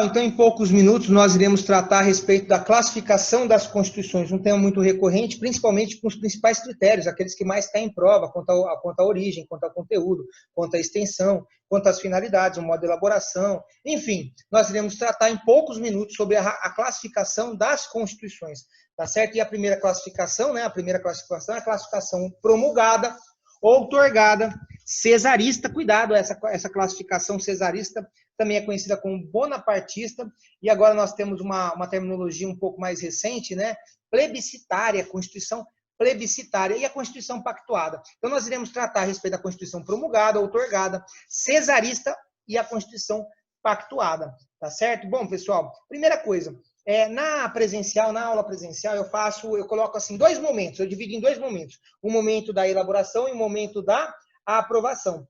pessoal, então em poucos minutos nós iremos tratar a respeito da classificação das constituições, um tema muito recorrente, principalmente com os principais critérios, aqueles que mais caem em prova, quanto à origem, quanto ao conteúdo, quanto à extensão, quanto às finalidades, o modo de elaboração, enfim, nós iremos tratar em poucos minutos sobre a classificação das constituições, tá certo? E a primeira classificação, né, a a classificação promulgada, outorgada, cesarista, cuidado, essa classificação cesarista também é conhecida como bonapartista, e agora nós temos uma terminologia um pouco mais recente, né? Plebiscitária, Constituição plebiscitária e a Constituição pactuada. Então nós iremos tratar a respeito da Constituição promulgada, outorgada, cesarista e a Constituição pactuada, tá certo? Bom, pessoal, primeira coisa, na aula presencial, eu coloco assim dois momentos, eu divido em dois momentos, o momento da elaboração e o momento da aprovação.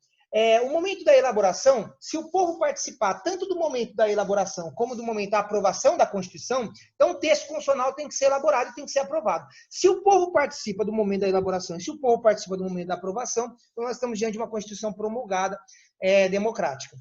O momento da elaboração, se o povo participar tanto do momento da elaboração como do momento da aprovação da Constituição, então o texto constitucional tem que ser elaborado e tem que ser aprovado. Se o povo participa do momento da elaboração e se o povo participa do momento da aprovação, então nós estamos diante de uma Constituição promulgada, democrática.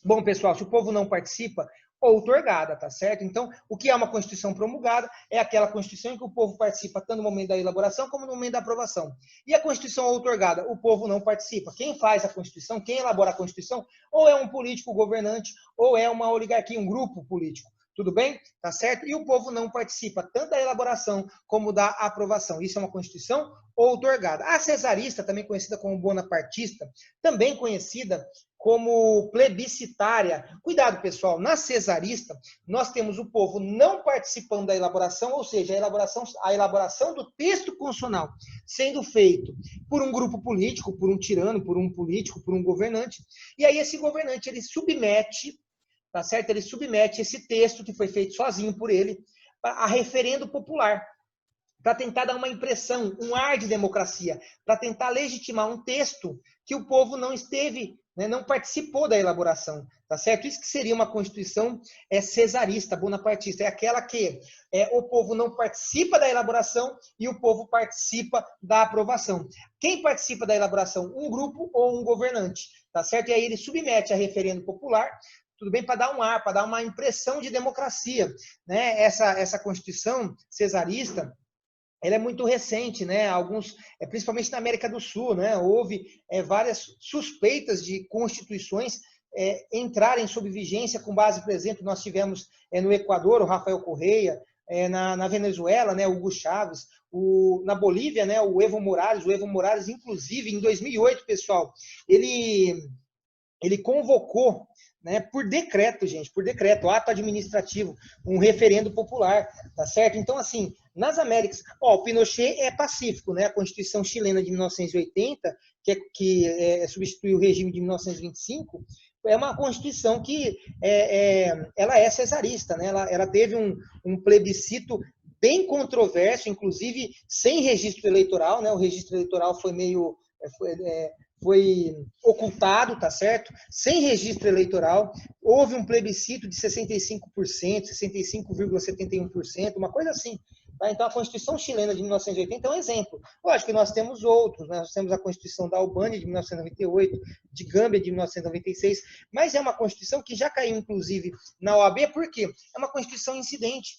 Bom, pessoal, se o povo não participa, outorgada, tá certo? Então, o que é uma Constituição promulgada? É aquela Constituição em que o povo participa tanto no momento da elaboração como no momento da aprovação. E a Constituição outorgada? O povo não participa. Quem faz a Constituição, quem elabora a Constituição, ou é um político governante, ou é uma oligarquia, um grupo político. Tudo bem? Tá certo? E o povo não participa tanto da elaboração como da aprovação. Isso é uma Constituição outorgada. A cesarista, também conhecida como bonapartista, também conhecida como plebiscitária. Cuidado, pessoal, na cesarista, nós temos o povo não participando da elaboração, ou seja, a elaboração do texto constitucional sendo feito por um grupo político, por um tirano, por um político, por um governante, e aí esse governante, ele submete, tá certo? Ele submete esse texto que foi feito sozinho por ele a referendo popular, para tentar dar uma impressão, um ar de democracia, para tentar legitimar um texto que o povo não esteve, né, não participou da elaboração, tá certo? Isso que seria uma Constituição cesarista, bonapartista, é aquela que o povo não participa da elaboração e o povo participa da aprovação. Quem participa da elaboração? Um grupo ou um governante, tá certo? E aí ele submete a referendo popular, tudo bem, para dar um ar, para dar uma impressão de democracia, né? Essa Constituição cesarista, ela é muito recente, né? Alguns, principalmente na América do Sul, né? Houve várias suspeitas de constituições entrarem sob vigência com base, por exemplo, nós tivemos no Equador o Rafael Correia, na Venezuela, né, o Hugo Chávez, na Bolívia, né, o Evo Morales, inclusive, em 2008, pessoal, ele convocou, né, por decreto, gente, por decreto, ato administrativo, um referendo popular, tá certo? Então, assim, nas Américas, o Pinochet é pacífico, né? A Constituição chilena de 1980, que substituiu o regime de 1925, é uma Constituição que ela é cesarista, né? Ela teve um plebiscito bem controverso, inclusive sem registro eleitoral, né? O registro eleitoral foi meio foi ocultado, tá certo? Sem registro eleitoral, houve um plebiscito de 65%, 65,71%, uma coisa assim. Tá? Então, a Constituição chilena de 1980 é um exemplo. Lógico que nós temos outros, né? Nós temos a Constituição da Albânia de 1998, de Gâmbia de 1996, mas é uma Constituição que já caiu, inclusive, na OAB, por quê? É uma Constituição incidente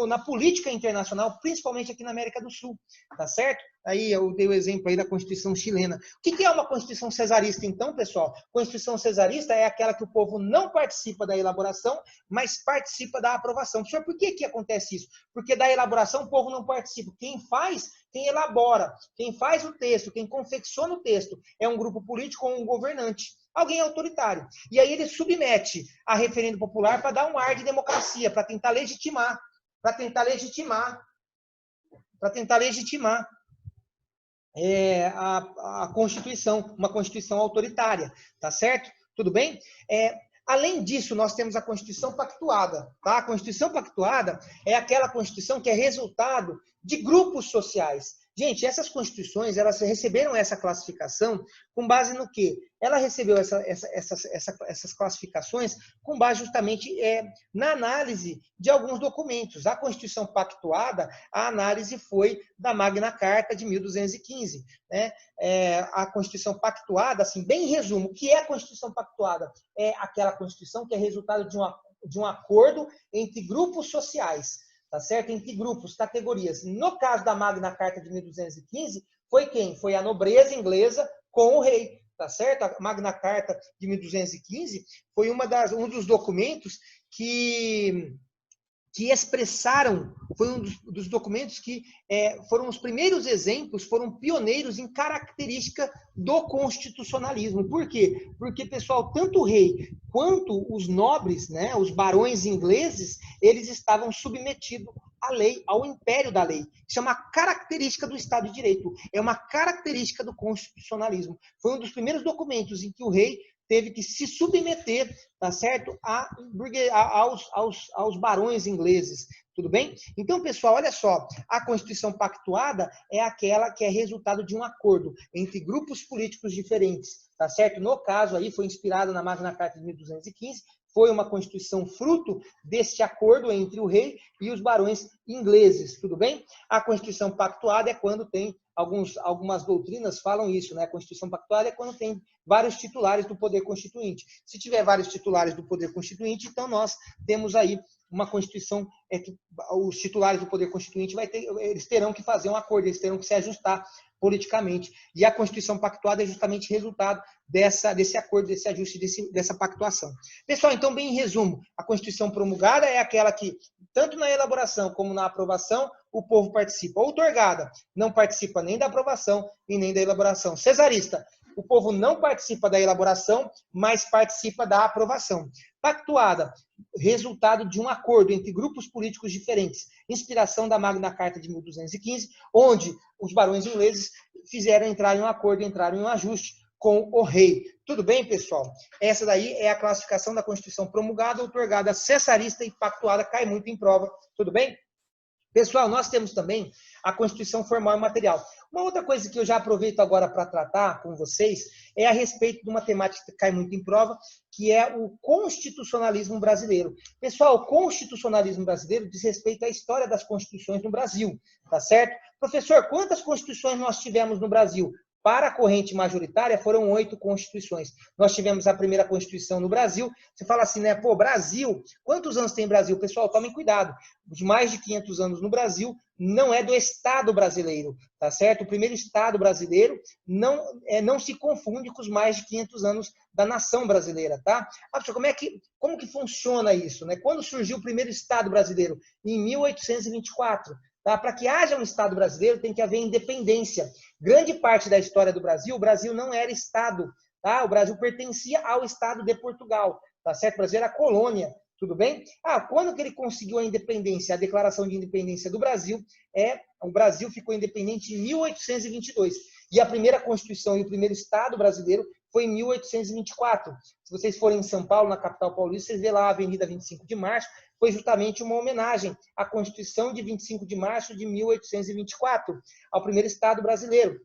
na política internacional, principalmente aqui na América do Sul, tá certo? Aí eu dei o exemplo aí da Constituição chilena. O que é uma Constituição cesarista, então, pessoal? Constituição cesarista é aquela que o povo não participa da elaboração, mas participa da aprovação. Senhor, por que acontece isso? Porque da elaboração o povo não participa. Quem faz, quem elabora, quem faz o texto, quem confecciona o texto é um grupo político ou um governante. Alguém autoritário. E aí ele submete a referendo popular para dar um ar de democracia, para tentar legitimar a Constituição, uma Constituição autoritária, tá certo? Tudo bem? Além disso, nós temos a Constituição pactuada, tá? A Constituição pactuada é aquela Constituição que é resultado de grupos sociais. Gente, essas constituições, elas receberam essa classificação com base no quê? Ela recebeu essas classificações com base justamente na análise de alguns documentos. A Constituição pactuada, a análise foi da Magna Carta de 1215. Né? A Constituição pactuada, assim, bem em resumo, o que é a Constituição pactuada? É aquela Constituição que é resultado de de um acordo entre grupos sociais, tá certo? Entre grupos, categorias. No caso da Magna Carta de 1215, foi quem? Foi a nobreza inglesa com o rei, tá certo? A Magna Carta de 1215 foi um dos documentos que expressaram, foi um dos documentos que foram os primeiros exemplos, foram pioneiros em característica do constitucionalismo. Por quê? Porque, pessoal, tanto o rei quanto os nobres, né, os barões ingleses, eles estavam submetidos à lei, ao império da lei. Isso é uma característica do Estado de Direito, é uma característica do constitucionalismo. Foi um dos primeiros documentos em que o rei teve que se submeter, tá certo, aos barões ingleses, tudo bem? Então, pessoal, olha só, a Constituição pactuada é aquela que é resultado de um acordo entre grupos políticos diferentes, tá certo? No caso aí, foi inspirada na Magna Carta de 1215, foi uma Constituição fruto deste acordo entre o rei e os barões ingleses, tudo bem? A Constituição pactuada é quando tem algumas doutrinas falam isso, né? A Constituição pactuada é quando tem vários titulares do poder constituinte. Se tiver vários titulares do poder constituinte, então nós temos aí uma Constituição que os titulares do poder constituinte eles terão que fazer um acordo, eles terão que se ajustar politicamente. E a Constituição pactuada é justamente resultado desse acordo, desse ajuste, dessa pactuação. Pessoal, então, bem em resumo, a Constituição promulgada é aquela que, tanto na elaboração como na aprovação, o povo participa. Outorgada, não participa nem da aprovação e nem da elaboração. Cesarista, o povo não participa da elaboração, mas participa da aprovação. Pactuada, resultado de um acordo entre grupos políticos diferentes, inspiração da Magna Carta de 1215, onde os barões ingleses fizeram entrar em um acordo, entraram em um ajuste com o rei. Tudo bem, pessoal? Essa daí é a classificação da Constituição promulgada, outorgada, cesarista e pactuada, cai muito em prova. Tudo bem? Pessoal, nós temos também a Constituição Formal e Material. Uma outra coisa que eu já aproveito agora para tratar com vocês é a respeito de uma temática que cai muito em prova, que é o constitucionalismo brasileiro. Pessoal, o constitucionalismo brasileiro diz respeito à história das constituições no Brasil, tá certo? Professor, quantas constituições nós tivemos no Brasil? Para a corrente majoritária, foram 8 constituições. Nós tivemos a primeira Constituição no Brasil. Você fala assim, né? Pô, Brasil, quantos anos tem Brasil? Pessoal, tomem cuidado. Os mais de 500 anos no Brasil não é do Estado brasileiro, tá certo? O primeiro Estado brasileiro não se confunde com os mais de 500 anos da nação brasileira, tá? Mas, como que funciona isso, né? Quando surgiu o primeiro Estado brasileiro? Em 1824. Tá? Para que haja um Estado brasileiro, tem que haver independência. Grande parte da história do Brasil, o Brasil não era Estado. Tá? O Brasil pertencia ao Estado de Portugal. Tá certo? O Brasil era colônia. Tudo bem? Quando que ele conseguiu a independência, a declaração de independência do Brasil, o Brasil ficou independente em 1822. E a primeira Constituição e o primeiro Estado brasileiro foi em 1824. Se vocês forem em São Paulo, na capital paulista, vocês vê lá a Avenida 25 de Março, foi justamente uma homenagem à Constituição de 25 de março de 1824, ao primeiro Estado brasileiro.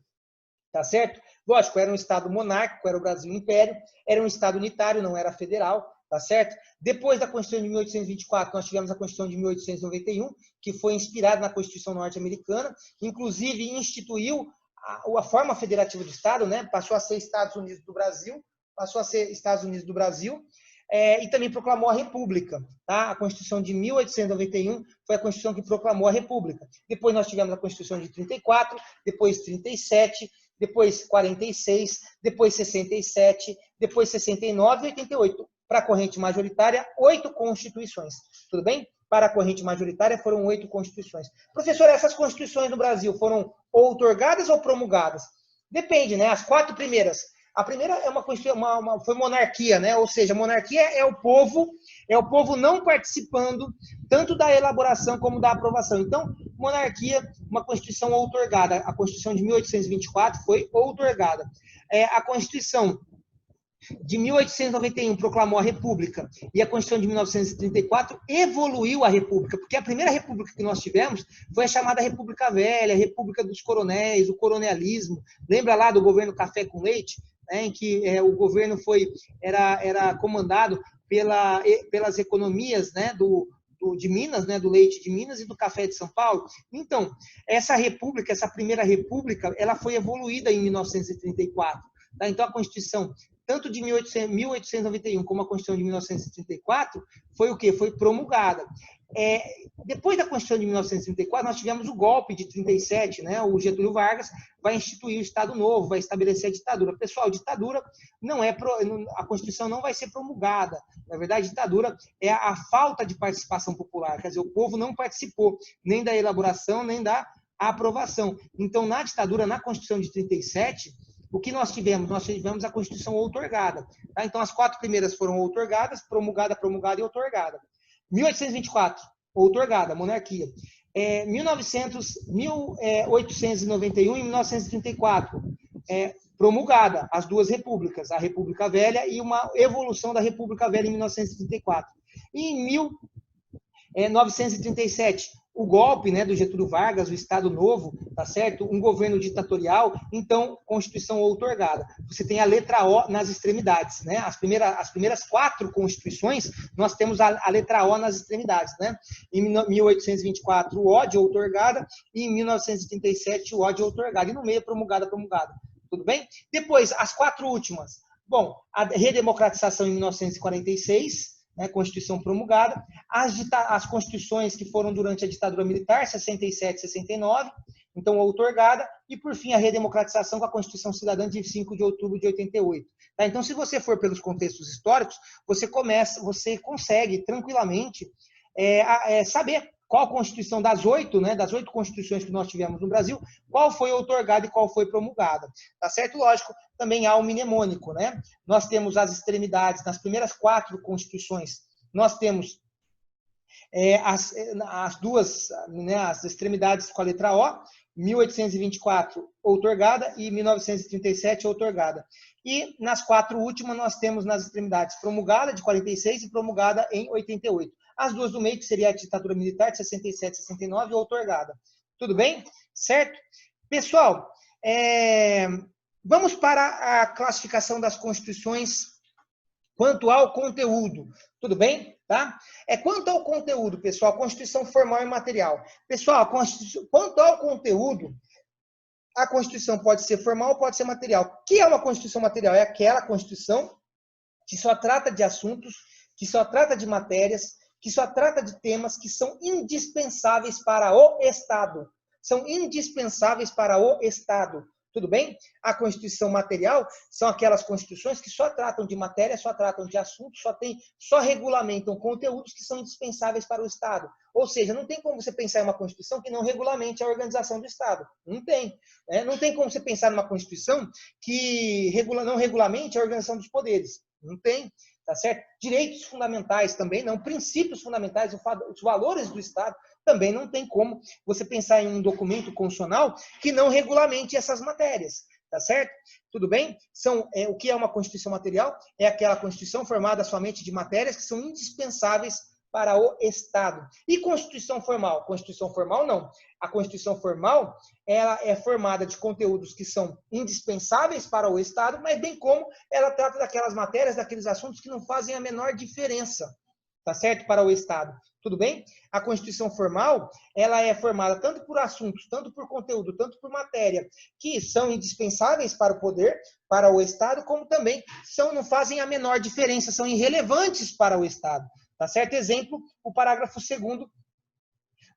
Tá certo? Lógico, era um Estado monárquico, era o Brasil Império, era um Estado unitário, não era federal, tá certo? Depois da Constituição de 1824, nós tivemos a Constituição de 1891, que foi inspirada na Constituição norte-americana, inclusive instituiu a forma federativa do Estado, né? Passou a ser Estados Unidos do Brasil, e também proclamou a República. Tá? A Constituição de 1891 foi a Constituição que proclamou a República. Depois nós tivemos a Constituição de 34, depois 37, depois 46, depois 67, depois 69 e 88. Para a corrente majoritária, 8 constituições. Tudo bem? Para a corrente majoritária foram 8 constituições. Professor, essas constituições no Brasil foram outorgadas ou promulgadas? Depende, né? As 4 primeiras. A primeira foi monarquia, né? Ou seja, monarquia é o povo não participando tanto da elaboração como da aprovação. Então, monarquia, uma Constituição outorgada. A Constituição de 1824 foi outorgada. A Constituição de 1891 proclamou a República e a Constituição de 1934 evoluiu a República, porque a primeira República que nós tivemos foi a chamada República Velha, a República dos Coronéis, o coronelismo. Lembra lá do governo Café com Leite, né, em que o governo era comandado pelas economias, né, de Minas, né, do leite de Minas e do café de São Paulo. Então, essa primeira república, ela foi evoluída em 1934. Tá? Então, a Constituição tanto de 1891 como a Constituição de 1934, foi o quê? Foi promulgada. Depois da Constituição de 1934, nós tivemos o golpe de 37, né? O Getúlio Vargas vai instituir o Estado Novo, vai estabelecer a ditadura. Pessoal, ditadura não é a Constituição não vai ser promulgada. Na verdade, ditadura é a falta de participação popular, quer dizer, o povo não participou nem da elaboração, nem da aprovação. Então, na ditadura, na Constituição de 37, o que nós tivemos? Nós tivemos a Constituição outorgada. Tá? Então, as 4 primeiras foram outorgadas, promulgada e outorgada. 1824, outorgada, monarquia. 1891 e 1934, promulgada, as 2 repúblicas, a República Velha e uma evolução da República Velha em 1934. E em 1937, o golpe, né, do Getúlio Vargas, o Estado Novo, tá certo? Um governo ditatorial, então, Constituição outorgada. Você tem a letra O nas extremidades, né? As primeiras 4 constituições, nós temos a letra O nas extremidades, né? Em 1824, o O de outorgada, e em 1937, o O de outorgada. E no meio, promulgada. Tudo bem? Depois, as 4 últimas. Bom, a redemocratização em 1946, né, Constituição promulgada, as constituições que foram durante a ditadura militar, 67 e 69, então outorgada, e por fim a redemocratização com a Constituição Cidadã de 5 de outubro de 88. Tá? Então, se você for pelos contextos históricos, você consegue tranquilamente saber qual Constituição das 8, né, das 8 Constituições que nós tivemos no Brasil, qual foi outorgada e qual foi promulgada. Tá certo? Lógico, também há o mnemônico, né? Nós temos as extremidades, nas primeiras 4 Constituições, nós temos as 2, né, as extremidades com a letra O, 1824 outorgada e 1937 outorgada. E nas 4 últimas nós temos nas extremidades promulgada de 46 e promulgada em 88. As 2 do meio, que seria a ditadura militar de 67 e 69, outorgada. Tudo bem? Certo? Pessoal, vamos para a classificação das constituições quanto ao conteúdo. Tudo bem? Tá? Quanto ao conteúdo, pessoal, Constituição formal e material. Pessoal, quanto ao conteúdo, a Constituição pode ser formal ou pode ser material. O que é uma Constituição material? É aquela Constituição que só trata de assuntos, que só trata de matérias, que só trata de temas que são indispensáveis para o Estado. São indispensáveis para o Estado. Tudo bem? A Constituição material são aquelas constituições que só tratam de matéria, só tratam de assuntos, só regulamentam conteúdos que são indispensáveis para o Estado. Ou seja, não tem como você pensar em uma Constituição que não regulamente a organização do Estado. Não tem. Não tem como você pensar numa Constituição que não regulamente a organização dos poderes. Não tem. Tá certo? Direitos fundamentais também não, princípios fundamentais, os valores do Estado, também não tem como você pensar em um documento constitucional que não regulamente essas matérias. Tá certo? Tudo bem? O que é uma Constituição material? É aquela Constituição formada somente de matérias que são indispensáveis para o Estado. E Constituição formal? Constituição formal, não. A Constituição formal, ela é formada de conteúdos que são indispensáveis para o Estado, mas bem como ela trata daquelas matérias, daqueles assuntos que não fazem a menor diferença, tá certo? Para o Estado. Tudo bem? A Constituição formal, ela é formada tanto por assuntos, tanto por conteúdo, tanto por matéria, que são indispensáveis para o poder, para o Estado, como também não fazem a menor diferença, são irrelevantes para o Estado. Tá certo? Exemplo, o parágrafo 2º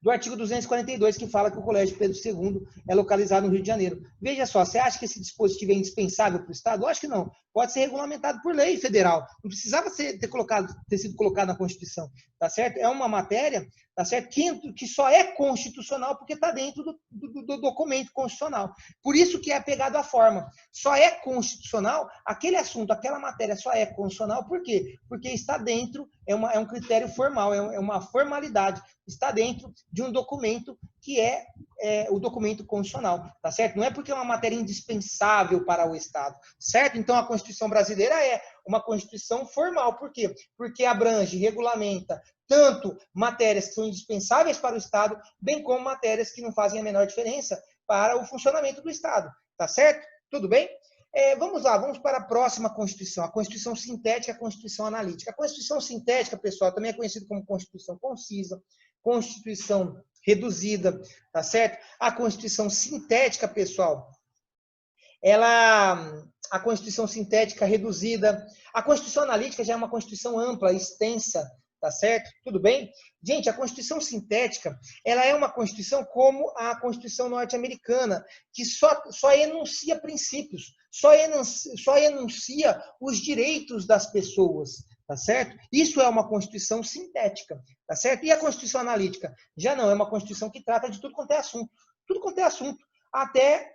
do artigo 242, que fala que o Colégio Pedro II é localizado no Rio de Janeiro. Veja só, você acha que esse dispositivo é indispensável para o Estado? Lógico que não. Pode ser regulamentado por lei federal. Não precisava ter sido colocado na Constituição. Tá certo? É uma matéria, tá certo? Que só é constitucional porque está dentro do documento constitucional. Por isso que é apegado à forma. Só é constitucional aquele assunto, aquela matéria só é constitucional. Por quê? Porque está dentro, é um critério formal, é uma formalidade. Está dentro de um documento que é o documento constitucional, tá certo? Não é porque é uma matéria indispensável para o Estado, certo? Então, a Constituição brasileira é uma Constituição formal. Por quê? Porque abrange, regulamenta tanto matérias que são indispensáveis para o Estado, bem como matérias que não fazem a menor diferença para o funcionamento do Estado, tá certo? Tudo bem? Vamos lá, vamos para a próxima Constituição, a Constituição sintética e a Constituição analítica. A Constituição sintética, pessoal, também é conhecida como Constituição concisa, Constituição reduzida, tá certo? A Constituição sintética, pessoal, ela a Constituição sintética reduzida. A Constituição analítica já é uma Constituição ampla, extensa, tá certo? Tudo bem? Gente, a Constituição sintética, ela é uma Constituição como a Constituição norte-americana, que só enuncia princípios, só enuncia os direitos das pessoas, tá certo? Isso é uma Constituição sintética, tá certo? E a Constituição analítica? Já não, é uma Constituição que trata de tudo quanto é assunto. Tudo quanto é assunto. Até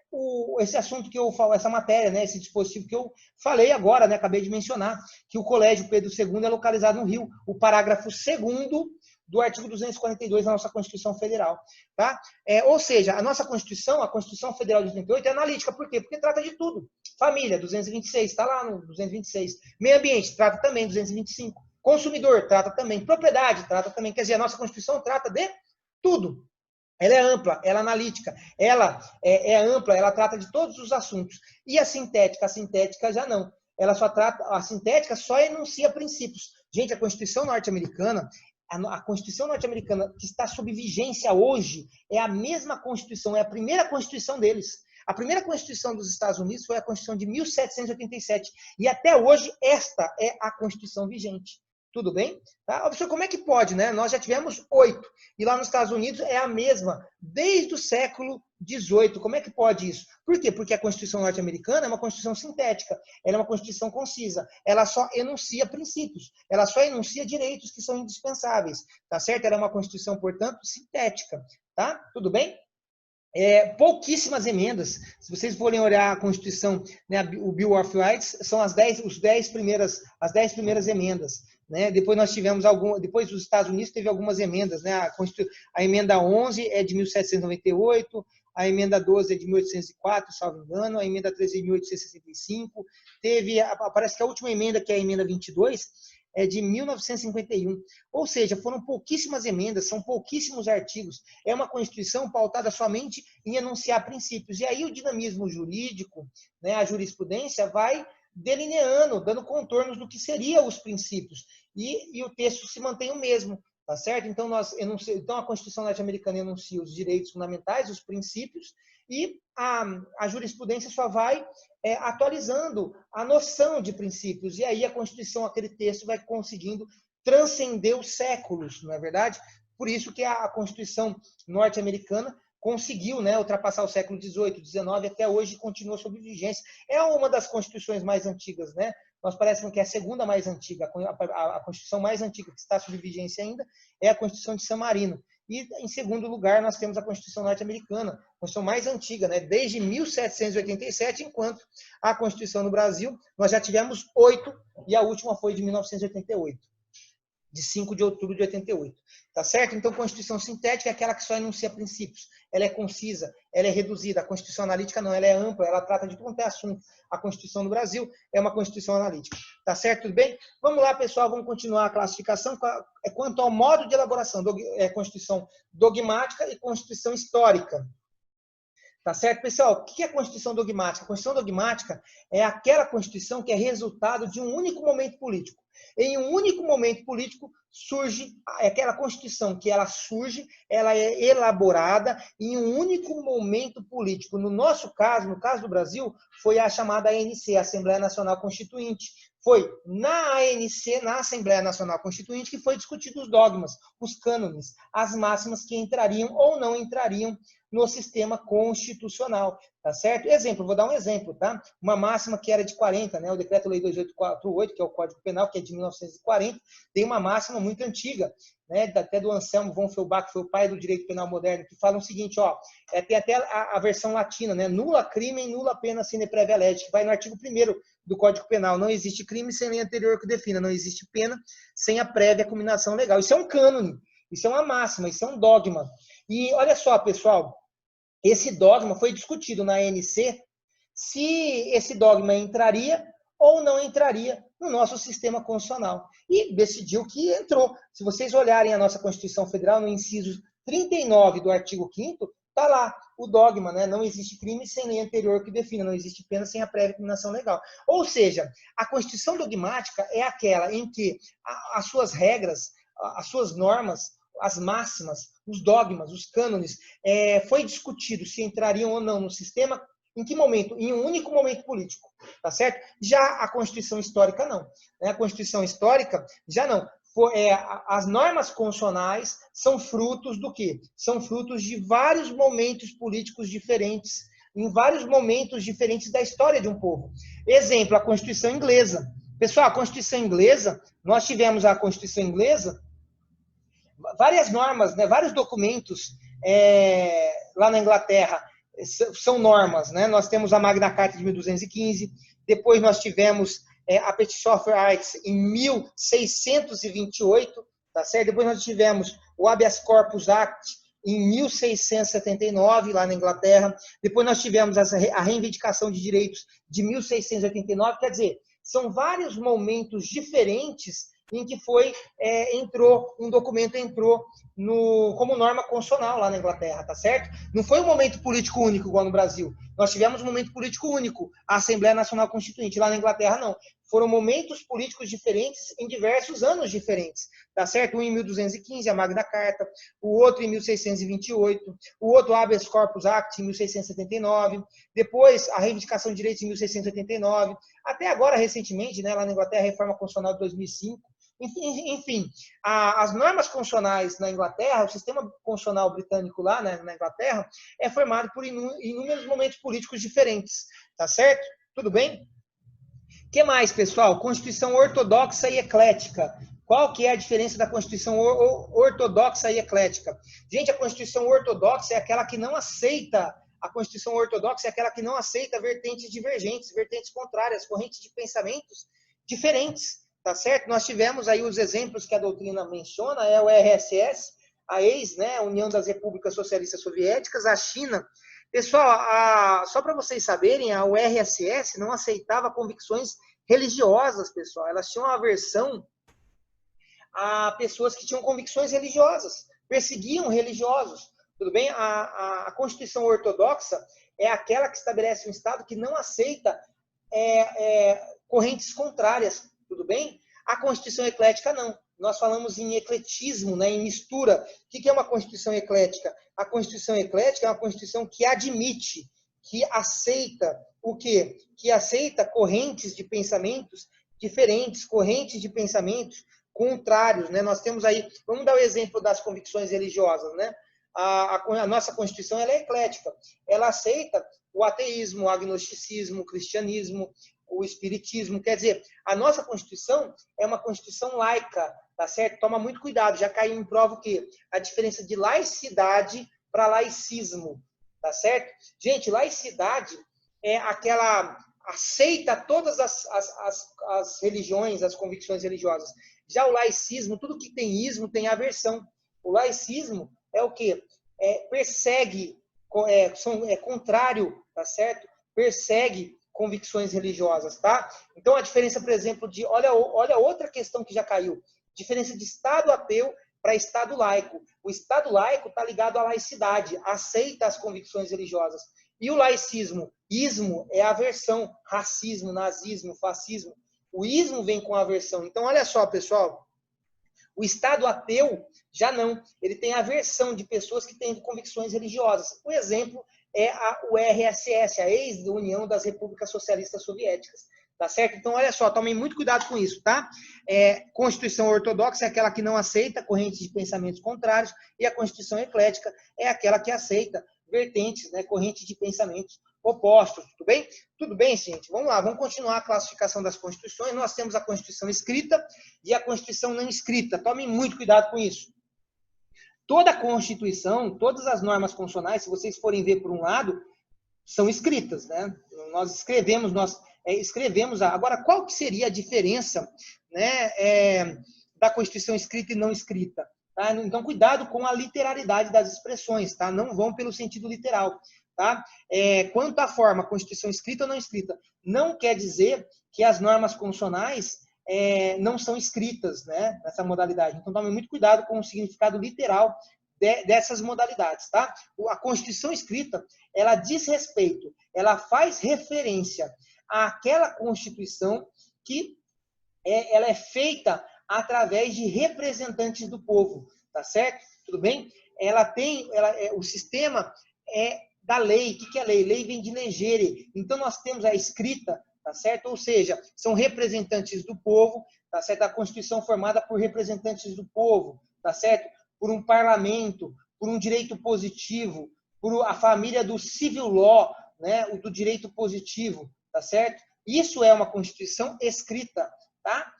esse assunto que eu falo, essa matéria, né, esse dispositivo que eu falei agora, né, acabei de mencionar, que o Colégio Pedro II é localizado no Rio, o parágrafo 2º do artigo 242 da nossa Constituição Federal. Tá? Ou seja, a nossa Constituição, a Constituição Federal de 88, é analítica. Por quê? Porque trata de tudo. Família, 226, está lá no 226. Meio ambiente, trata também, 225. Consumidor, trata também. Propriedade, trata também. Quer dizer, a nossa Constituição trata de tudo. Ela é ampla, ela é analítica, ela é ampla, ela trata de todos os assuntos. E a sintética já não. Ela só trata, a sintética só enuncia princípios. Gente, a Constituição norte-americana, a Constituição norte-americana que está sob vigência hoje, é a mesma Constituição, é a primeira Constituição deles. A primeira Constituição dos Estados Unidos foi a Constituição de 1787. E até hoje, esta é a Constituição vigente. Tudo bem? Tá? Professor, como é que pode, né? Nós já tivemos 8. E lá nos Estados Unidos é a mesma, desde o século XVIII. Como é que pode isso? Por quê? Porque a Constituição norte-americana é uma Constituição sintética. Ela é uma Constituição concisa. Ela só enuncia princípios. Ela só enuncia direitos que são indispensáveis. Tá certo? Ela é uma Constituição, portanto, sintética. Tá? Tudo bem? Pouquíssimas emendas. Se vocês forem olhar a Constituição, né, o Bill of Rights, são as 10 primeiras emendas. Né? Depois nós tivemos depois os Estados Unidos teve algumas emendas, né? A emenda 11 é de 1798, a emenda 12 é de 1804, salvo engano, a emenda 13 é de 1865, parece que a última emenda, que é a emenda 22, é de 1951. Ou seja, foram pouquíssimas emendas, são pouquíssimos artigos. É uma Constituição pautada somente em enunciar princípios. E aí o dinamismo jurídico, né, a jurisprudência, vai delineando, dando contornos do que seriam os princípios. E o texto se mantém o mesmo, tá certo? Então, a Constituição norte-americana enuncia os direitos fundamentais, os princípios, e a jurisprudência só vai atualizando a noção de princípios. E aí a Constituição, aquele texto, vai conseguindo transcender os séculos, não é verdade? Por isso que a Constituição norte-americana conseguiu, né, ultrapassar o século XVIII, XIX, até hoje continua sob vigência. É uma das constituições mais antigas, né? Nós parecemos que é a segunda mais antiga, a Constituição mais antiga que está sob vigência ainda é a Constituição de San Marino. E, em segundo lugar, nós temos a Constituição norte-americana, a Constituição mais antiga, né? Desde 1787, enquanto a Constituição no Brasil, nós já tivemos 8, e a última foi de 1988. De 5 de outubro de 88. Tá certo? Então, Constituição sintética é aquela que só enuncia princípios. Ela é concisa, ela é reduzida. A Constituição analítica não, ela é ampla, ela trata de tudo quanto é assunto. A Constituição do Brasil é uma Constituição analítica. Tá certo? Tudo bem? Vamos lá, pessoal, vamos continuar a classificação quanto ao modo de elaboração. Constituição dogmática e Constituição histórica. Tá certo, pessoal? O que é a Constituição dogmática? A Constituição dogmática é aquela Constituição que é resultado de um único momento político. Em um único momento político surge aquela Constituição que ela surge, ela é elaborada em um único momento político. No nosso caso, no caso do Brasil, foi a chamada ANC, a Assembleia Nacional Constituinte. Foi na ANC, na Assembleia Nacional Constituinte, que foi discutido os dogmas, os cânones, as máximas que entrariam ou não entrariam no sistema constitucional, tá certo? Exemplo, vou dar um exemplo, tá? Uma máxima que era de 40, né? O Decreto-Lei 2848, que é o Código Penal, que é de 1940, tem uma máxima muito antiga, né? Até do Anselmo von Feuerbach, que foi o pai do direito penal moderno, que fala o seguinte, ó, tem até a versão latina, né? Nulla crimen, nulla pena sine praevia legis, que vai no artigo 1º do Código Penal. Não existe crime sem lei anterior que defina, não existe pena sem a prévia cominação legal. Isso é um cânone, isso é uma máxima, isso é um dogma. E olha só, pessoal, esse dogma foi discutido na ANC, se esse dogma entraria ou não entraria no nosso sistema constitucional. E decidiu que entrou. Se vocês olharem a nossa Constituição Federal, no inciso 39 do artigo 5º, está lá o dogma, né? Não existe crime sem lei anterior que defina, não existe pena sem a prévia cominação legal. Ou seja, a Constituição dogmática é aquela em que as suas regras, as suas normas, as máximas, os dogmas, os cânones, foi discutido se entrariam ou não no sistema Em que momento? Em um único momento político, tá certo? Já a Constituição Histórica não. Né? A Constituição Histórica já não. As normas constitucionais são frutos do quê? São frutos de vários momentos políticos diferentes, em vários momentos diferentes da história de um povo. Exemplo, a Constituição Inglesa. Pessoal, a Constituição Inglesa, nós tivemos a Constituição Inglesa, várias normas, né, vários documentos lá na Inglaterra são normas. Né? Nós temos a Magna Carta de 1215, depois nós tivemos a Petition of Rights em 1628, tá certo? Depois nós tivemos o Habeas Corpus Act em 1679, lá na Inglaterra. Depois nós tivemos a Reivindicação de Direitos de 1689, quer dizer, são vários momentos diferentes em que um documento entrou como norma constitucional lá na Inglaterra, tá certo? Não foi um momento político único igual no Brasil. Nós tivemos um momento político único, a Assembleia Nacional Constituinte. Lá na Inglaterra, não. Foram momentos políticos diferentes em diversos anos diferentes, tá certo? Um em 1215, a Magna Carta, o outro em 1628, o outro, o Habeas Corpus Act, em 1679, depois a Reivindicação de Direitos em 1689, até agora, recentemente, né, lá na Inglaterra, a Reforma Constitucional de 2005, enfim, as normas constitucionais na Inglaterra, o sistema constitucional britânico lá na Inglaterra, é formado por inúmeros momentos políticos diferentes, tá certo? Tudo bem? O que mais, pessoal? Constituição ortodoxa e eclética. Qual que é a diferença da Constituição ortodoxa e eclética? Gente, a Constituição ortodoxa é aquela que não aceita, a Constituição ortodoxa é aquela que não aceita vertentes divergentes, vertentes contrárias, correntes de pensamentos diferentes. Tá certo? Nós tivemos aí os exemplos que a doutrina menciona, o RSS, a né, a União das Repúblicas Socialistas Soviéticas, a China. Pessoal, só para vocês saberem, a URSS não aceitava convicções religiosas, pessoal. Elas tinham aversão a pessoas que tinham convicções religiosas, perseguiam religiosos. Tudo bem? A Constituição Ortodoxa é aquela que estabelece um Estado que não aceita correntes contrárias. Tudo bem? A Constituição Eclética, não. Nós falamos em ecletismo, né, em mistura. O que é uma Constituição Eclética? A Constituição Eclética é uma Constituição que admite, que aceita o quê? Que aceita correntes de pensamentos diferentes, correntes de pensamentos contrários. Né? Nós temos aí, vamos dar o exemplo das convicções religiosas. Né? A nossa Constituição ela é eclética. Ela aceita o ateísmo, o agnosticismo, o cristianismo, o espiritismo. Quer dizer, a nossa Constituição é uma Constituição laica, tá certo? Toma muito cuidado, já caiu em prova o quê? A diferença de laicidade para laicismo, tá certo? Gente, laicidade é aquela aceita todas as religiões, as convicções religiosas. Já o laicismo, tudo que tem ismo tem aversão. O laicismo é o quê? Persegue, contrário, tá certo? Persegue convicções religiosas, tá? Então, a diferença, por exemplo, olha outra questão que já caiu. Diferença de Estado ateu para Estado laico. O Estado laico está ligado à laicidade, aceita as convicções religiosas. E o laicismo, ismo, é aversão, racismo, nazismo, fascismo. O ismo vem com aversão. Então, olha só, pessoal, o Estado ateu já não. Ele tem aversão de pessoas que têm convicções religiosas. O exemplo é a URSS, a ex-União das Repúblicas Socialistas Soviéticas. Tá certo? Então, olha só, tomem muito cuidado com isso, tá? Constituição ortodoxa é aquela que não aceita correntes de pensamentos contrários e a Constituição eclética é aquela que aceita vertentes, né, correntes de pensamentos opostos, tudo bem? Tudo bem, gente? Vamos lá, vamos continuar a classificação das Constituições. Nós temos a Constituição escrita e a Constituição não escrita. Tomem muito cuidado com isso. Toda a Constituição, todas as normas constitucionais, se vocês forem ver por um lado, são escritas, né? Nós escrevemos. Agora, qual que seria a diferença, né, da Constituição escrita e não escrita? Tá? Então, cuidado com a literalidade das expressões, tá? Não vão pelo sentido literal. Tá? Quanto à forma, Constituição escrita ou não escrita, não quer dizer que as normas constitucionais não são escritas, né, nessa modalidade. Então, tome muito cuidado com o significado literal dessas modalidades. Tá? A Constituição escrita, ela diz respeito, ela faz referência àquela Constituição que ela é feita através de representantes do povo, tá certo? Tudo bem? O sistema da lei. O que é lei? Lei vem de legere. Então, nós temos a escrita, tá certo? Ou seja, são representantes do povo, tá certo? A Constituição formada por representantes do povo, tá certo? Por um parlamento, por um direito positivo, por a família do civil law, né? O do direito positivo, tá certo? Isso é uma Constituição escrita, tá?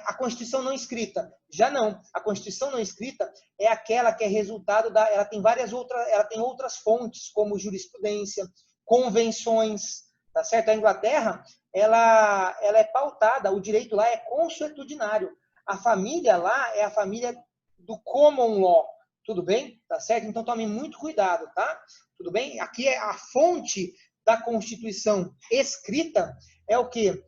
A Constituição não escrita, já não. A Constituição não escrita é aquela que é resultado da... Ela tem outras fontes, como jurisprudência, convenções, tá certo? A Inglaterra, ela é pautada, o direito lá é consuetudinário. A família lá é a família do common law, tudo bem? Tá certo? Então tome muito cuidado, tá? Tudo bem? Aqui é a fonte da Constituição escrita, é o quê?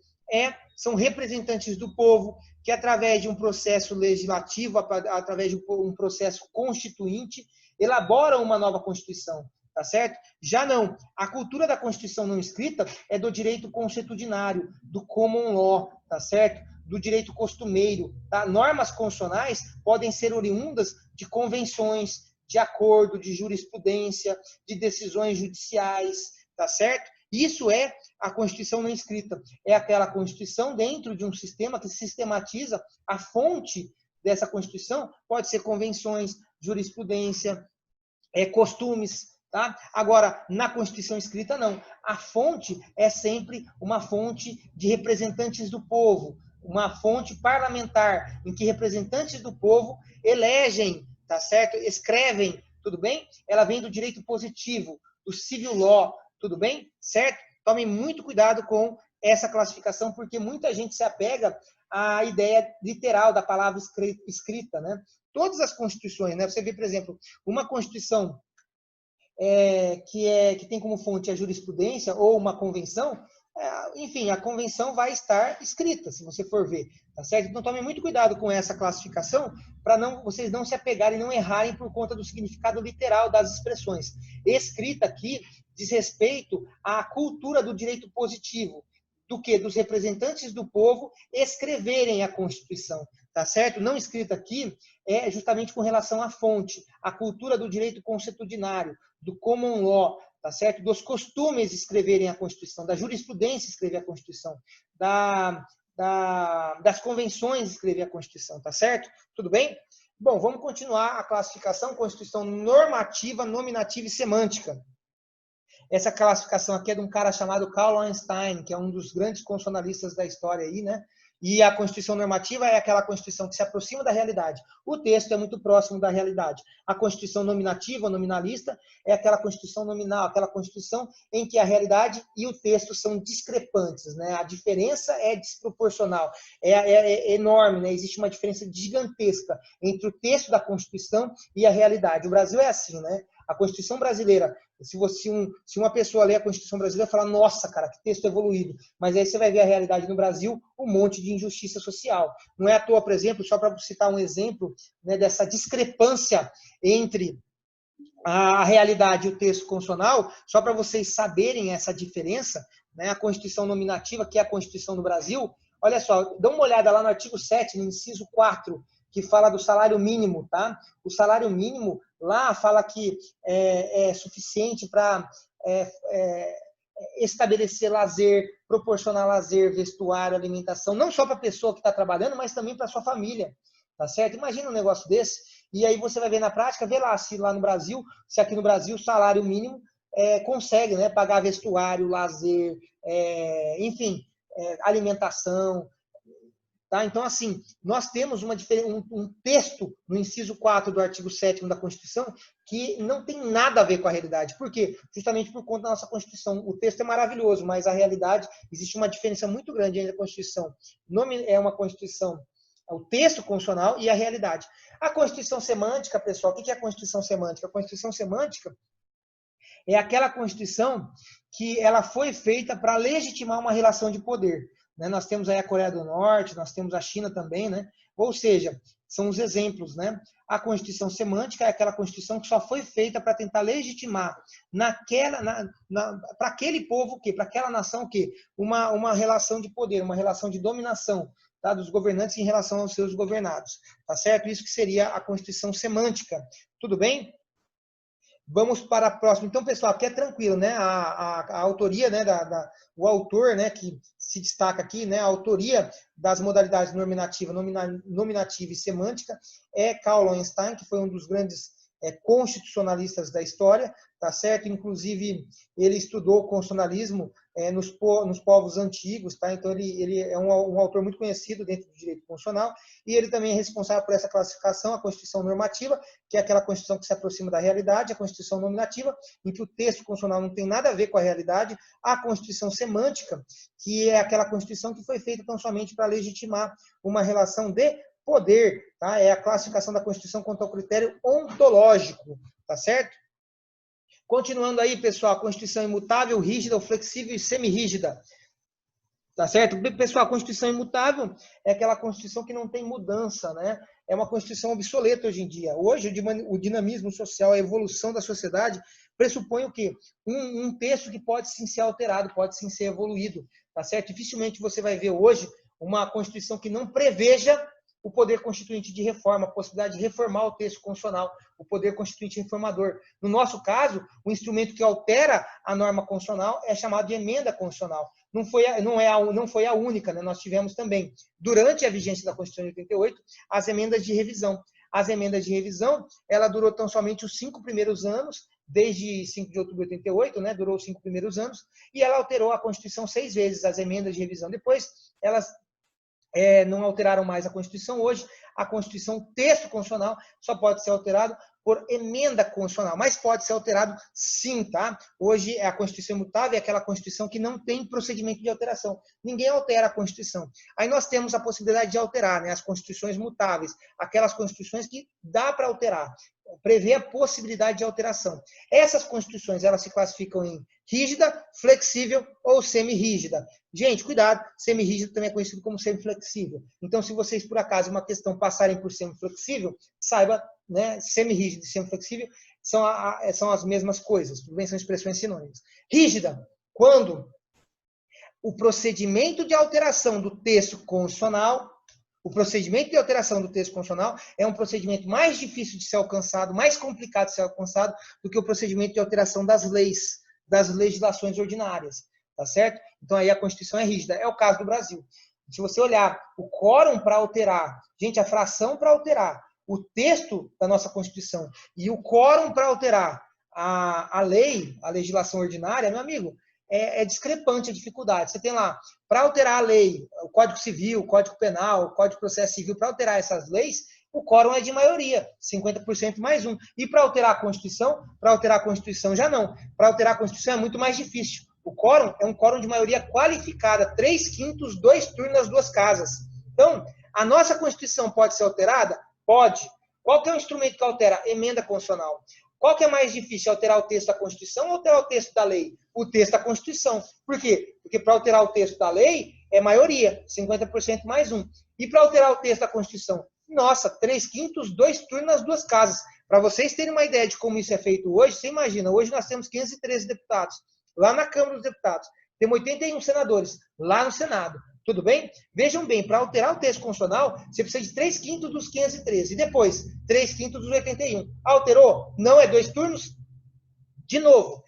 São representantes do povo que, através de um processo legislativo, através de um processo constituinte, elaboram uma nova Constituição, tá certo? Já não. A cultura da Constituição não escrita é do direito consuetudinário, do common law, tá certo? Do direito costumeiro, tá? Normas constitucionais podem ser oriundas de convenções, de acordo, de jurisprudência, de decisões judiciais, tá certo? Isso é a Constituição não escrita. É aquela Constituição dentro de um sistema que sistematiza a fonte dessa Constituição. Pode ser convenções, jurisprudência, costumes. Tá? Agora, na Constituição escrita, não. A fonte é sempre uma fonte de representantes do povo, uma fonte parlamentar, em que representantes do povo elegem, tá certo? Escrevem, tudo bem? Ela vem do direito positivo, do civil law, tudo bem? Certo? Tomem muito cuidado com essa classificação, porque muita gente se apega à ideia literal da palavra escrita, né? Todas as constituições, né? Você vê, por exemplo, uma constituição que tem como fonte a jurisprudência ou uma convenção, enfim, a convenção vai estar escrita, se você for ver, tá certo? Então tome muito cuidado com essa classificação para vocês não se apegarem, não errarem por conta do significado literal das expressões. Escrita aqui diz respeito à cultura do direito positivo, do que? Dos representantes do povo escreverem a Constituição, tá certo? Não escrita aqui é justamente com relação à fonte, à cultura do direito consuetudinário, do common law, tá certo? Dos costumes escreverem a Constituição, da jurisprudência escrever a Constituição, das convenções escrever a Constituição, tá certo? Tudo bem? Bom, vamos continuar a classificação: Constituição normativa, nominativa e semântica. Essa classificação aqui é de um cara chamado Carl Einstein, que é um dos grandes constitucionalistas da história aí, né? E a Constituição normativa é aquela Constituição que se aproxima da realidade. O texto é muito próximo da realidade. A Constituição nominativa, nominalista, é aquela Constituição nominal, aquela Constituição em que a realidade e o texto são discrepantes, né? A diferença é desproporcional, é enorme, né? Existe uma diferença gigantesca entre o texto da Constituição e a realidade. O Brasil é assim, né? A Constituição brasileira, se uma pessoa ler a Constituição brasileira, fala, nossa, cara, que texto evoluído. Mas aí você vai ver a realidade no Brasil, um monte de injustiça social. Não é à toa, por exemplo, só para citar um exemplo, né, dessa discrepância entre a realidade e o texto constitucional, só para vocês saberem essa diferença, né, a Constituição nominativa, que é a Constituição do Brasil, olha só, dá uma olhada lá no artigo 7, no inciso 4, que fala do salário mínimo, tá? O salário mínimo lá fala que é suficiente para estabelecer lazer, proporcionar lazer, vestuário, alimentação, não só para a pessoa que está trabalhando, mas também para a sua família, tá certo? Imagina um negócio desse, e aí você vai ver na prática, vê lá se lá no Brasil, se aqui no Brasil o salário mínimo consegue, né, pagar vestuário, lazer, enfim, alimentação. Tá? Então, assim, nós temos um texto no inciso 4 do artigo 7º da Constituição que não tem nada a ver com a realidade. Por quê? Justamente por conta da nossa Constituição. O texto é maravilhoso, mas a realidade, existe uma diferença muito grande entre a Constituição. É uma Constituição, o texto constitucional e a realidade. A Constituição semântica, pessoal, o que é a Constituição semântica? A Constituição semântica é aquela Constituição que ela foi feita para legitimar uma relação de poder. Né? Nós temos aí a Coreia do Norte, nós temos a China também, né? Ou seja, são os exemplos, né? A Constituição semântica é aquela Constituição que só foi feita para tentar legitimar para aquele povo, para aquela nação, uma relação de poder, uma relação de dominação, tá? Dos governantes em relação aos seus governados. Tá certo? Isso que seria a Constituição semântica. Tudo bem? Vamos para a próxima. Então, pessoal, aqui é tranquilo, né? A autoria, né, o autor, né, que se destaca aqui, né, a autoria das modalidades nominativa, nominativa e semântica é Karl Loewenstein, que foi um dos grandes constitucionalistas da história, tá certo? Inclusive, ele estudou o constitucionalismo nos povos antigos, tá? Então, ele é um autor muito conhecido dentro do direito constitucional, e ele também é responsável por essa classificação, a Constituição normativa, que é aquela Constituição que se aproxima da realidade, a Constituição nominativa, em que o texto constitucional não tem nada a ver com a realidade, a Constituição semântica, que é aquela Constituição que foi feita tão somente para legitimar uma relação de poder, tá? É a classificação da Constituição quanto ao critério ontológico, tá certo? Continuando aí, pessoal, a Constituição imutável, rígida ou flexível e semirrígida. Tá certo? Pessoal, a Constituição imutável é aquela Constituição que não tem mudança, né? É uma Constituição obsoleta hoje em dia. Hoje, o dinamismo social, a evolução da sociedade pressupõe o quê? Um texto que pode sim ser alterado, pode sim ser evoluído, tá certo? Dificilmente você vai ver hoje uma Constituição que não preveja o poder constituinte de reforma, a possibilidade de reformar o texto constitucional, o poder constituinte reformador. No nosso caso, o instrumento que altera a norma constitucional é chamado de emenda constitucional. Não foi a única, né? Nós tivemos também, durante a vigência da Constituição de 88, as emendas de revisão. As emendas de revisão, ela durou tão somente os 5 primeiros anos, desde 5 de outubro de 88, né? Durou os 5 primeiros anos, e ela alterou a Constituição 6 vezes, as emendas de revisão. Depois, elas não alteraram mais a Constituição. Hoje, a Constituição, o texto constitucional, só pode ser alterado por emenda constitucional, mas pode ser alterado sim, tá? Hoje, a Constituição imutável é aquela Constituição que não tem procedimento de alteração. Ninguém altera a Constituição. Aí nós temos a possibilidade de alterar, né? As Constituições mutáveis, aquelas Constituições que dá para alterar, prevê a possibilidade de alteração. Essas Constituições, elas se classificam em rígida, flexível ou semirrígida. Gente, cuidado, semirrígido também é conhecido como semiflexível. Então, se vocês, por acaso, uma questão passarem por semiflexível, saiba, né, semirrígido e semiflexível são as mesmas coisas, tudo bem? São expressões sinônimas. Rígida, quando o procedimento de alteração do texto constitucional, é um procedimento mais difícil de ser alcançado, mais complicado de ser alcançado do que o procedimento de alteração das leis, das legislações ordinárias, tá certo? Então aí a Constituição é rígida. É o caso do Brasil. Se você olhar o quórum para alterar, gente, a fração para alterar o texto da nossa Constituição e o quórum para alterar a lei, a legislação ordinária, meu amigo, é discrepante a dificuldade. Você tem lá, para alterar a lei, o Código Civil, o Código Penal, o Código de Processo Civil, para alterar essas leis, o quórum é de maioria, 50% mais um. E para alterar a Constituição já não. Para alterar a Constituição é muito mais difícil. O quórum é um quórum de maioria qualificada, 3/5, 2 turnos nas 2 casas. Então, a nossa Constituição pode ser alterada? Pode. Qual que é o instrumento que altera? Emenda constitucional. Qual que é mais difícil, alterar o texto da Constituição ou alterar o texto da lei? O texto da Constituição. Por quê? Porque para alterar o texto da lei é maioria, 50% mais um. E para alterar o texto da Constituição? Nossa, 3/5, 2 turnos nas 2 casas. Para vocês terem uma ideia de como isso é feito hoje, você imagina, hoje nós temos 513 deputados lá na Câmara dos Deputados. Temos 81 senadores lá no Senado. Tudo bem? Vejam bem, para alterar o texto constitucional, você precisa de 3/5 dos 513. E depois, 3/5 dos 81. Alterou? Não é 2 turnos? De novo,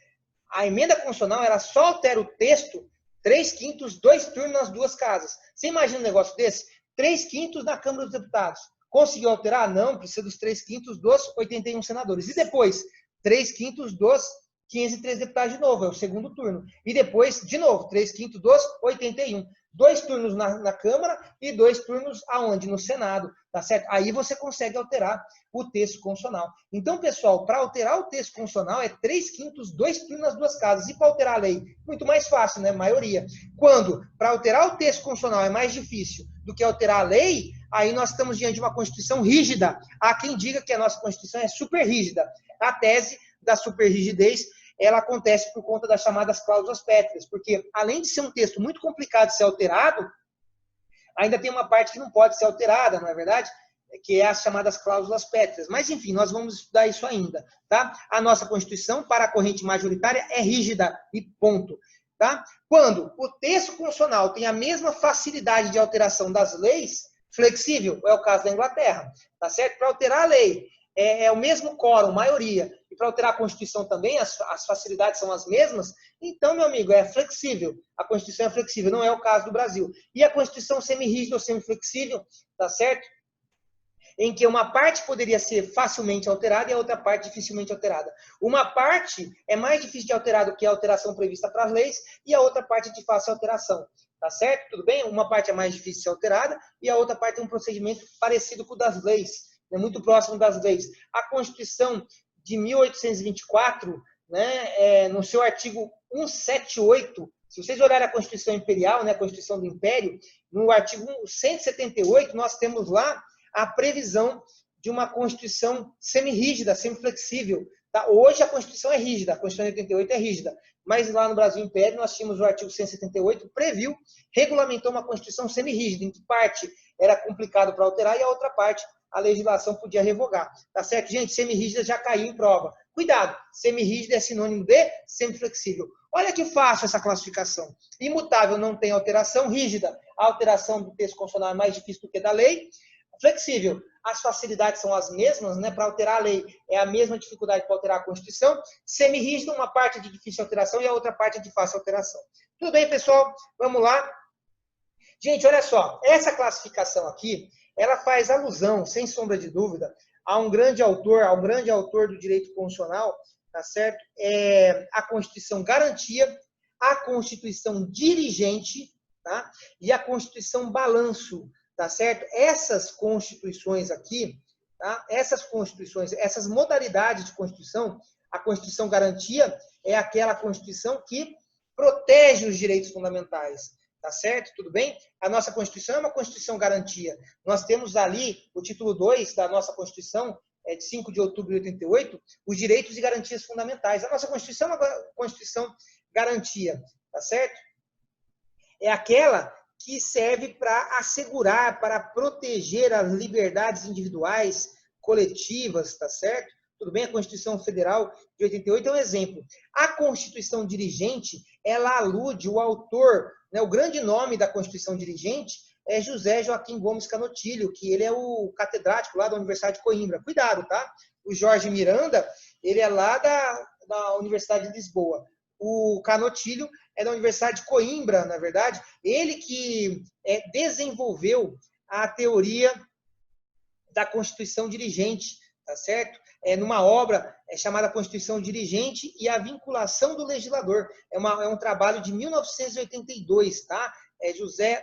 a emenda constitucional, ela só altera o texto 3/5, 2 turnos nas 2 casas. Você imagina um negócio desse? 3/5 na Câmara dos Deputados. Conseguiu alterar? Não, precisa dos 3/5 dos 81 senadores. E depois, 3/5 dos 503 deputados de novo, é o segundo turno. E depois, de novo, 3/5 dos 81. 2 turnos na Câmara e 2 turnos aonde? No Senado, tá certo? Aí você consegue alterar o texto constitucional. Então, pessoal, para alterar o texto constitucional é 3/5, 2 turnos nas 2 casas. E para alterar a lei? Muito mais fácil, né? Maioria. Quando para alterar o texto constitucional é mais difícil do que alterar a lei, aí nós estamos diante de uma Constituição rígida. Há quem diga que a nossa Constituição é super rígida. A tese da superrigidez, ela acontece por conta das chamadas cláusulas pétreas, porque além de ser um texto muito complicado de ser alterado, ainda tem uma parte que não pode ser alterada, não é verdade? Que é as chamadas cláusulas pétreas. Mas, enfim, nós vamos estudar isso ainda, tá? A nossa Constituição, para a corrente majoritária, é rígida e ponto, tá? Quando o texto constitucional tem a mesma facilidade de alteração das leis, flexível, é o caso da Inglaterra, tá certo? Para alterar a lei, é o mesmo quórum, maioria, e para alterar a Constituição também, as facilidades são as mesmas, então, meu amigo, é flexível. A Constituição é flexível, não é o caso do Brasil. E a Constituição semi-rígida ou semi-flexível, tá certo? Em que uma parte poderia ser facilmente alterada e a outra parte dificilmente alterada. Uma parte é mais difícil de alterar do que a alteração prevista para as leis, e a outra parte é de fácil alteração. Tá certo? Tudo bem? Uma parte é mais difícil de ser alterada e a outra parte tem um procedimento parecido com o das leis, muito próximo das leis. A Constituição de 1824, né, no seu artigo 178, se vocês olharem a Constituição Imperial, né, a Constituição do Império, no artigo 178, nós temos lá a previsão de uma Constituição semi-rígida, semi-flexível. Tá? Hoje a Constituição é rígida, a Constituição de 88 é rígida, mas lá no Brasil Império nós tínhamos o artigo 178, previu, regulamentou uma Constituição semi-rígida, em que parte era complicado para alterar e a outra parte a legislação podia revogar. Tá certo? Gente, semi-rígida já caiu em prova. Cuidado, semi-rígida é sinônimo de semi-flexível. Olha que fácil essa classificação. Imutável não tem alteração, rígida, a alteração do texto constitucional é mais difícil do que da lei. Flexível, as facilidades são as mesmas, né? Para alterar a lei é a mesma dificuldade para alterar a Constituição. Semi-rígido, uma parte de difícil alteração e a outra parte de fácil alteração. Tudo bem, pessoal? Vamos lá. Gente, olha só, essa classificação aqui, ela faz alusão, sem sombra de dúvida, a um grande autor do direito constitucional, tá certo? A Constituição Garantia, a Constituição Dirigente, tá? E a Constituição Balanço. Tá certo? Essas constituições aqui, tá? Essas modalidades de Constituição, a Constituição Garantia é aquela Constituição que protege os direitos fundamentais. Tá certo? Tudo bem? A nossa Constituição é uma Constituição Garantia. Nós temos ali o título 2 da nossa Constituição, de 5 de outubro de 88, os direitos e garantias fundamentais. A nossa Constituição é uma Constituição Garantia. Tá certo? É aquela que serve para assegurar, para proteger as liberdades individuais, coletivas, tá certo? Tudo bem? A Constituição Federal de 88 é um exemplo. A Constituição Dirigente, ela alude, o autor, né, o grande nome da Constituição Dirigente é José Joaquim Gomes Canotilho, que ele é o catedrático lá da Universidade de Coimbra. Cuidado, tá? O Jorge Miranda, ele é lá da Universidade de Lisboa. O Canotilho é da Universidade de Coimbra, na verdade. Ele que desenvolveu a teoria da Constituição Dirigente, tá certo? Numa obra chamada Constituição Dirigente e a Vinculação do Legislador. É um trabalho de 1982, tá? José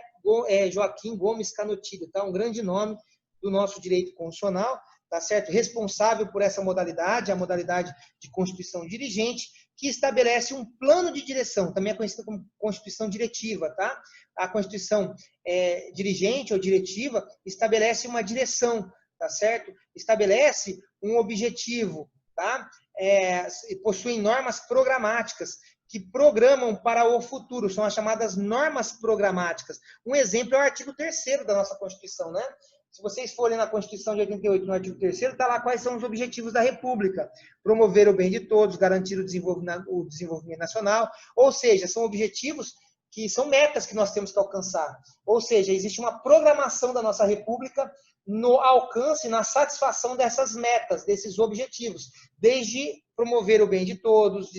Joaquim Gomes Canotilho, tá? Um grande nome do nosso direito constitucional, tá certo? Responsável por essa modalidade, a modalidade de Constituição Dirigente, que estabelece um plano de direção, também é conhecida como Constituição Diretiva, tá? A Constituição Dirigente ou Diretiva estabelece uma direção, tá certo? Estabelece um objetivo, tá? Possuem normas programáticas que programam para o futuro, são as chamadas normas programáticas. Um exemplo é o artigo 3º da nossa Constituição, né? Se vocês forem na Constituição de 88, no artigo 3º, está lá quais são os objetivos da República. Promover o bem de todos, garantir o desenvolvimento nacional. Ou seja, são objetivos que são metas que nós temos que alcançar. Ou seja, existe uma programação da nossa República no alcance, na satisfação dessas metas, desses objetivos. Desde promover o bem de todos,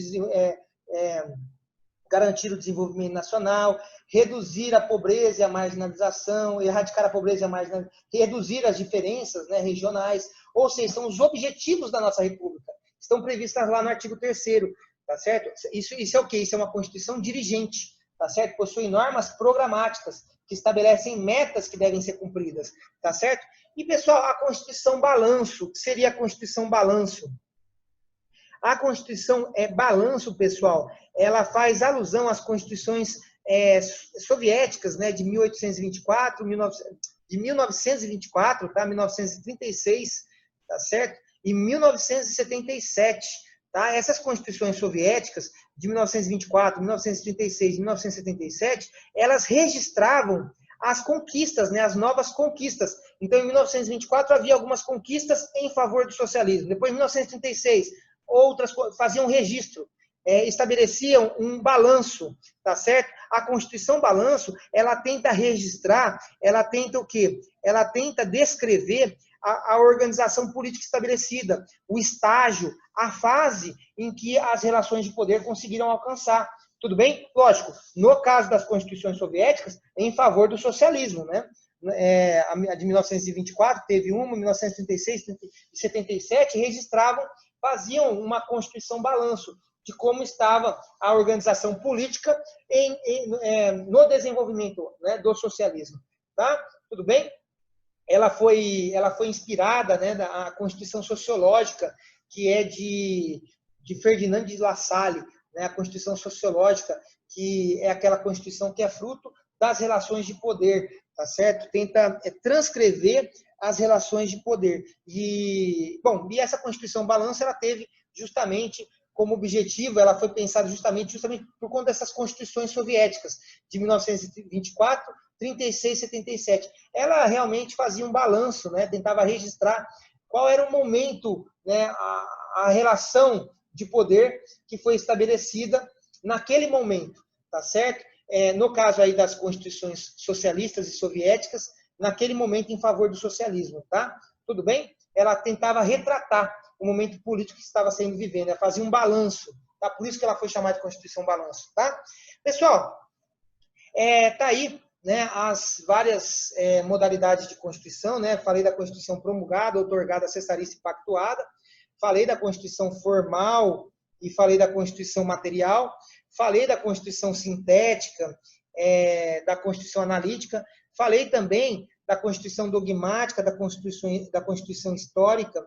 garantir o desenvolvimento nacional, reduzir a pobreza e a marginalização, erradicar a pobreza e a marginalização, reduzir as diferenças, né, regionais, ou seja, são os objetivos da nossa República. Estão previstas lá no artigo 3º, tá certo? Isso é o quê? Isso é uma Constituição dirigente, tá certo? Possui normas programáticas que estabelecem metas que devem ser cumpridas, tá certo? E, pessoal, a Constituição Balanço, o que seria a Constituição Balanço? A Constituição Balanço, pessoal, ela faz alusão às constituições soviéticas, né, de 1824, de 1924, tá, 1936, tá certo? E 1977, tá? Essas constituições soviéticas de 1924, 1936 e 1977, elas registravam as conquistas, né, as novas conquistas. Então, em 1924 havia algumas conquistas em favor do socialismo. Depois, em 1936, outras faziam um registro, estabeleciam um balanço, tá certo? A Constituição Balanço, ela tenta registrar, ela tenta o quê? Ela tenta descrever a organização política estabelecida, o estágio, a fase em que as relações de poder conseguiram alcançar. Tudo bem? Lógico, no caso das constituições soviéticas, em favor do socialismo, né? A de 1924 teve uma, 1936 e 77 registravam, faziam uma constituição balanço de como estava a organização política no desenvolvimento, né, do socialismo. Tá? Tudo bem? Ela foi inspirada, né, da Constituição Sociológica, que é de Ferdinand de La Salle, né, a Constituição Sociológica, que é aquela Constituição que é fruto das relações de poder, tá certo? Tenta transcrever as relações de poder. E essa Constituição Balanço, ela teve justamente como objetivo, ela foi pensada justamente por conta dessas constituições soviéticas de 1924, 36 e 77. Ela realmente fazia um balanço, né? Tentava registrar qual era o momento, né? a relação de poder que foi estabelecida naquele momento, tá certo? No caso aí das constituições socialistas e soviéticas, naquele momento em favor do socialismo, tá? Tudo bem? Ela tentava retratar o momento político que estava sendo vivido, ela fazia um balanço, tá? Por isso que ela foi chamada de Constituição Balanço, tá? Pessoal, tá aí, né, as várias modalidades de Constituição, né? Falei da Constituição promulgada, outorgada, cessarista e pactuada, falei da Constituição formal e falei da Constituição material, falei da Constituição sintética, da Constituição analítica, falei também da Constituição dogmática, da Constituição histórica,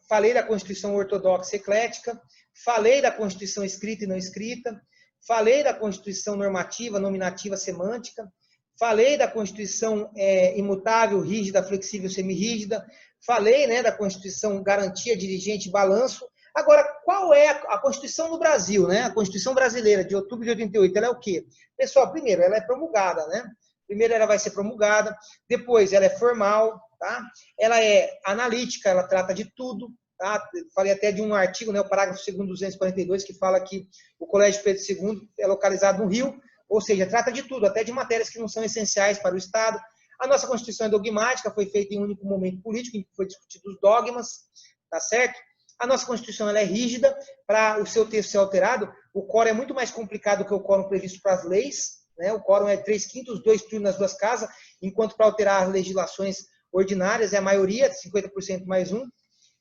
falei da Constituição ortodoxa e eclética, falei da Constituição escrita e não escrita, falei da Constituição normativa, nominativa, semântica, falei da Constituição imutável, rígida, flexível, semirrígida, falei, né, da Constituição garantia, dirigente, balanço. Agora, qual é a Constituição do Brasil, né? A Constituição brasileira de outubro de 88, ela é o quê? Pessoal, primeiro, ela é promulgada, né? Primeiro ela vai ser promulgada, depois ela é formal, tá? Ela é analítica, ela trata de tudo, tá? Falei até de um artigo, né, o parágrafo 2º 242, que fala que o Colégio Pedro II é localizado no Rio, ou seja, trata de tudo, até de matérias que não são essenciais para o Estado. A nossa Constituição é dogmática, foi feita em um único momento político, em que foi discutido os dogmas, tá certo? A nossa Constituição ela é rígida, para o seu texto ser alterado, o quórum é muito mais complicado que o quórum previsto para as leis, né? O quórum é 3/5, 2 turnos nas duas casas, enquanto para alterar as legislações ordinárias é a maioria, 50% mais um.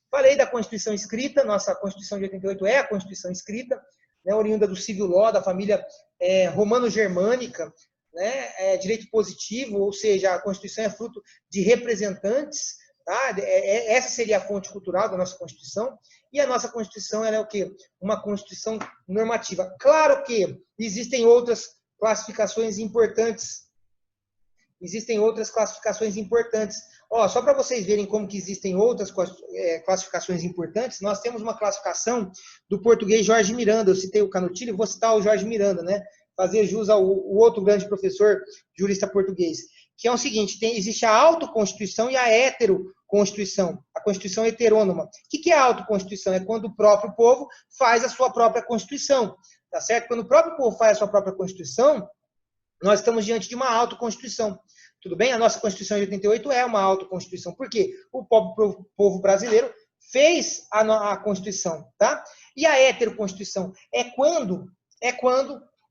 Falei da Constituição escrita, nossa Constituição de 88 é a Constituição escrita, né, oriunda do civil law, da família romano-germânica, né, direito positivo, ou seja, a Constituição é fruto de representantes, tá? Essa seria a fonte cultural da nossa Constituição, e a nossa Constituição ela é o quê? Uma Constituição normativa. Claro que existem outras classificações importantes. Existem outras classificações importantes. Só para vocês verem como que existem outras classificações importantes, nós temos uma classificação do português Jorge Miranda. Eu citei o Canutilho, vou citar o Jorge Miranda, né? Fazer jus ao outro grande professor jurista português, que é o seguinte: existe a autoconstituição e a heteroconstituição, a Constituição heterônoma. O que é a autoconstituição? É quando o próprio povo faz a sua própria Constituição, tá certo? Quando o próprio povo faz a sua própria Constituição, nós estamos diante de uma autoconstituição. Tudo bem? A nossa Constituição de 88 é uma autoconstituição. Por quê? O povo brasileiro fez a Constituição, tá? E a heteroconstituição é quando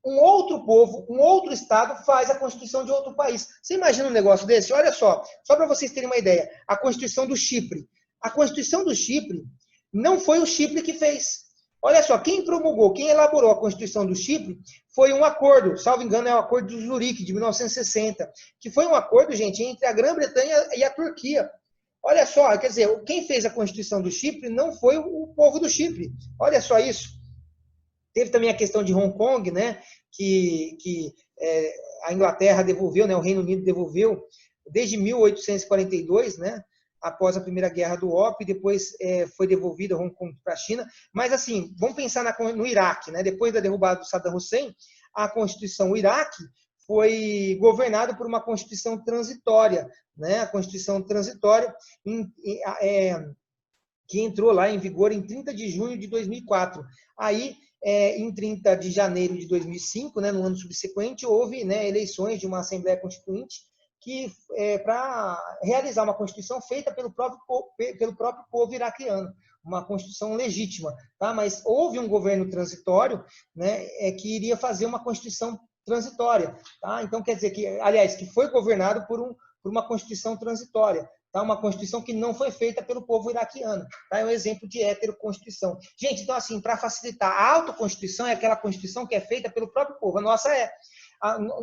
um outro povo, um outro Estado faz a Constituição de outro país. Você imagina um negócio desse? Olha só para vocês terem uma ideia, a Constituição do Chipre. A Constituição do Chipre não foi o Chipre que fez. Olha só, quem promulgou, quem elaborou a Constituição do Chipre foi um acordo, salvo engano, é o Acordo de Zurique, de 1960, que foi um acordo, gente, entre a Grã-Bretanha e a Turquia. Olha só, quer dizer, quem fez a Constituição do Chipre não foi o povo do Chipre. Olha só isso. Teve também a questão de Hong Kong, né, que a Inglaterra devolveu, né, o Reino Unido devolveu, desde 1842, né, após a Primeira Guerra do Ópio, depois foi devolvida Hong Kong para a China. Mas, assim, vamos pensar no Iraque, né? Depois da derrubada do Saddam Hussein, a Constituição do Iraque foi governada por uma Constituição transitória, né? A Constituição transitória que entrou lá em vigor em 30 de junho de 2004. Aí, em 30 de janeiro de 2005, né, no ano subsequente, houve, né, eleições de uma Assembleia Constituinte, para realizar uma Constituição feita pelo próprio povo iraquiano, uma Constituição legítima, tá? Mas houve um governo transitório, né, que iria fazer uma Constituição transitória, tá? Então quer dizer que, aliás, que foi governado por uma Constituição transitória, tá? Uma Constituição que não foi feita pelo povo iraquiano, tá? É um exemplo de heteroconstituição. Gente, então assim, para facilitar, a autoconstituição é aquela Constituição que é feita pelo próprio povo. A nossa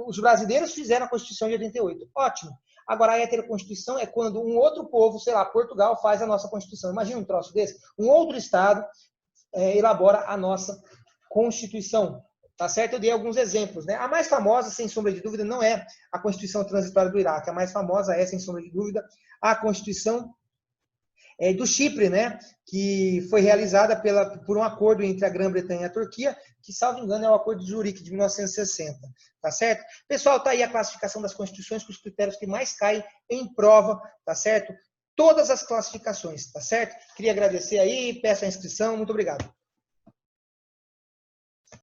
os brasileiros fizeram a Constituição de 88. Ótimo. Agora, a heteroconstituição é quando um outro povo, sei lá, Portugal, faz a nossa Constituição. Imagina um troço desse. Um outro Estado elabora a nossa Constituição. Tá certo? Eu dei alguns exemplos, né? A mais famosa, sem sombra de dúvida, não é a Constituição transitória do Iraque. A mais famosa é, sem sombra de dúvida, a Constituição do Chipre, né, que foi realizada por um acordo entre a Grã-Bretanha e a Turquia, que, salvo engano, é o Acordo de Zurique, de 1960. Tá certo? Pessoal, tá aí a classificação das constituições com os critérios que mais caem em prova, tá certo? Todas as classificações, tá certo? Queria agradecer aí, peço a inscrição, muito obrigado.